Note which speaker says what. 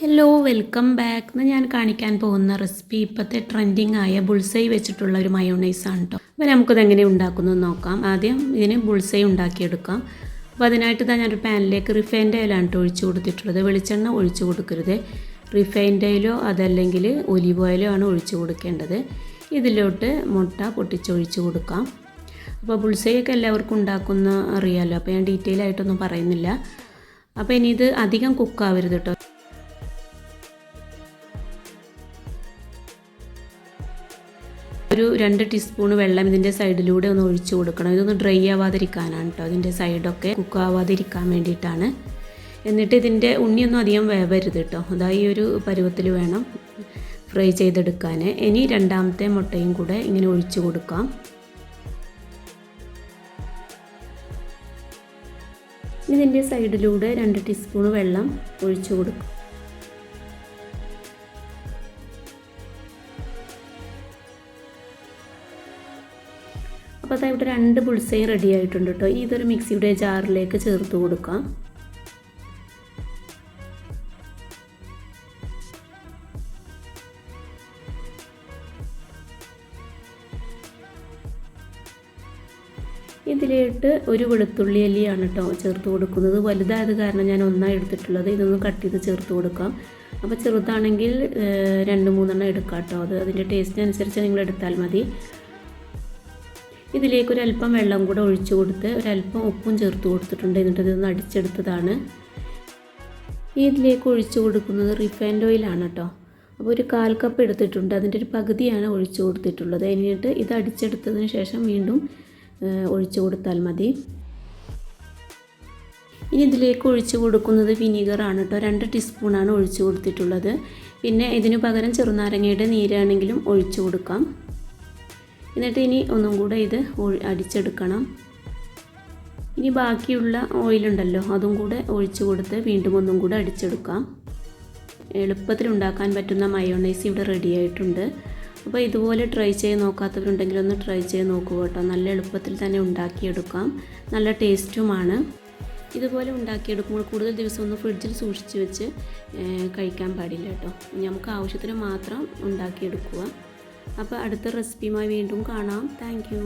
Speaker 1: Hello welcome back. എന്ന് ഞാൻ കാണിക്കാൻ പോകുന്ന റെസിപ്പി ഇപ്പോഴത്തെ ട്രെൻഡിങ് ആയ ബുൾസൈ വെച്ചിട്ടുള്ള ഒരു മയോണൈസാണ് കേട്ടോ. അപ്പോൾ നമുക്കത് എങ്ങനെ ഉണ്ടാക്കുന്നത് നോക്കാം. ആദ്യം ഇതിന് ബുൾസൈ ഉണ്ടാക്കിയെടുക്കാം. അപ്പോൾ അതിനായിട്ട് ഞാനൊരു പാനിലേക്ക് റിഫൈൻഡ് ഓയിലാണ് കേട്ടോ ഒഴിച്ച് കൊടുത്തിട്ടുള്ളത്. വെളിച്ചെണ്ണ ഒഴിച്ച് കൊടുക്കരുത്. റിഫൈൻഡ് ഓയിലോ അതല്ലെങ്കിൽ ഒലിവ് ഓയിലോ ആണ് ഒഴിച്ച് കൊടുക്കേണ്ടത്. ഇതിലോട്ട് മുട്ട പൊട്ടിച്ചൊഴിച്ച് കൊടുക്കാം. അപ്പോൾ ബുൾസൈ ഒക്കെ എല്ലാവർക്കും ഉണ്ടാക്കുന്ന അറിയാമല്ലോ, അപ്പോൾ ഞാൻ ഡീറ്റെയിൽ ആയിട്ടൊന്നും പറയുന്നില്ല. അപ്പോൾ ഇനി ഇത് അധികം കുക്കാവരുത് കേട്ടോ. ഒരു 2 ടീസ്പൂൺ വെള്ളം ഇതിൻ്റെ സൈഡിലൂടെ ഒന്ന് ഒഴിച്ചു കൊടുക്കണം. ഇതൊന്ന് ഡ്രൈ ആവാതിരിക്കാനാണ് കേട്ടോ, ഇതിൻ്റെ സൈഡൊക്കെ കുക്കാവാതിരിക്കാൻ വേണ്ടിയിട്ടാണ്. എന്നിട്ട് ഇതിൻ്റെ ഉണ്ണിയൊന്നും അധികം വേവരുത് കേട്ടോ. അതായി ഒരു പരുവത്തിൽ വേണം ഫ്രൈ ചെയ്തെടുക്കാൻ. ഇനി രണ്ടാമത്തെ മുട്ടയും കൂടെ ഇങ്ങനെ ഒഴിച്ചു കൊടുക്കാം. ഇതിൻ്റെ സൈഡിലൂടെ 2 ടീസ്പൂൺ വെള്ളം ഒഴിച്ചു കൊടുക്കും. അപ്പോൾ ഇവിടെ 2 ബുൾസൈ റെഡി ആയിട്ടുണ്ട് കേട്ടോ. ഇതൊരു മിക്സിയുടെ ജാറിലേക്ക് ചേർത്ത് കൊടുക്കാം. ഇതിലേക്ക് ഒരു വെളുത്തുള്ളി അല്ലിയാണ് കേട്ടോ ചേർത്ത് കൊടുക്കുന്നത്. വലുതായത് കാരണം ഞാൻ ഒന്നാണ് എടുത്തിട്ടുള്ളത്. ഇതൊന്ന് കട്ട് ചെയ്ത് ചേർത്ത് കൊടുക്കാം. അപ്പോൾ ചെറുതാണെങ്കിൽ 2-3 എണ്ണം എടുക്കാം കേട്ടോ. അത് അതിൻ്റെ ടേസ്റ്റിനനുസരിച്ച് നിങ്ങൾ എടുത്താൽ മതി. ഇതിലേക്ക് ഒരല്പം വെള്ളം കൂടെ ഒഴിച്ചു കൊടുത്ത് ഒരല്പം ഉപ്പും ചേർത്ത് കൊടുത്തിട്ടുണ്ട്. എന്നിട്ട് ഇതൊന്ന് അടിച്ചെടുത്തതാണ്. ഇതിലേക്ക് ഒഴിച്ചു കൊടുക്കുന്നത് റിഫൈൻഡ് ഓയിലാണ് കേട്ടോ. അപ്പോൾ ഒരു 1/4 കപ്പ് എടുത്തിട്ടുണ്ട്. അതിൻ്റെ ഒരു പകുതിയാണ് ഒഴിച്ചു കൊടുത്തിട്ടുള്ളത്. എന്നിട്ട് ഇത് അടിച്ചെടുത്തതിന് ശേഷം വീണ്ടും ഒഴിച്ചു കൊടുത്താൽ മതി. ഇനി ഇതിലേക്ക് ഒഴിച്ചു കൊടുക്കുന്നത് വിനീഗറാണ് കേട്ടോ. 2 ടീസ്പൂണാണ് ഒഴിച്ചു കൊടുത്തിട്ടുള്ളത്. പിന്നെ ഇതിനു പകരം ചെറുനാരങ്ങയുടെ നീരാണെങ്കിലും ഒഴിച്ചു കൊടുക്കാം. എന്നിട്ട് ഇനി ഒന്നും കൂടെ ഇത് അടിച്ചെടുക്കണം. ഇനി ബാക്കിയുള്ള ഓയിലുണ്ടല്ലോ അതും കൂടെ ഒഴിച്ചു കൊടുത്ത് വീണ്ടും ഒന്നും കൂടെ അടിച്ചെടുക്കാം. എളുപ്പത്തിൽ ഉണ്ടാക്കാൻ പറ്റുന്ന മയോണൈസ് ഇവിടെ റെഡി ആയിട്ടുണ്ട്. അപ്പോൾ ഇതുപോലെ ട്രൈ ചെയ്ത് നോക്കാത്തവരുണ്ടെങ്കിൽ ഒന്ന് ട്രൈ ചെയ്ത് നോക്കുക കേട്ടോ. നല്ല എളുപ്പത്തിൽ തന്നെ ഉണ്ടാക്കിയെടുക്കാം. നല്ല ടേസ്റ്റുമാണ്. ഇതുപോലെ ഉണ്ടാക്കിയെടുക്കുമ്പോൾ കൂടുതൽ ദിവസം ഒന്ന് ഫ്രിഡ്ജിൽ സൂക്ഷിച്ച് വെച്ച് കഴിക്കാൻ പാടില്ല കേട്ടോ. നമുക്ക് ആവശ്യത്തിന് മാത്രം ഉണ്ടാക്കിയെടുക്കുക. അപ്പോൾ അടുത്ത റെസിപ്പിയുമായി വീണ്ടും കാണാം. Thank you.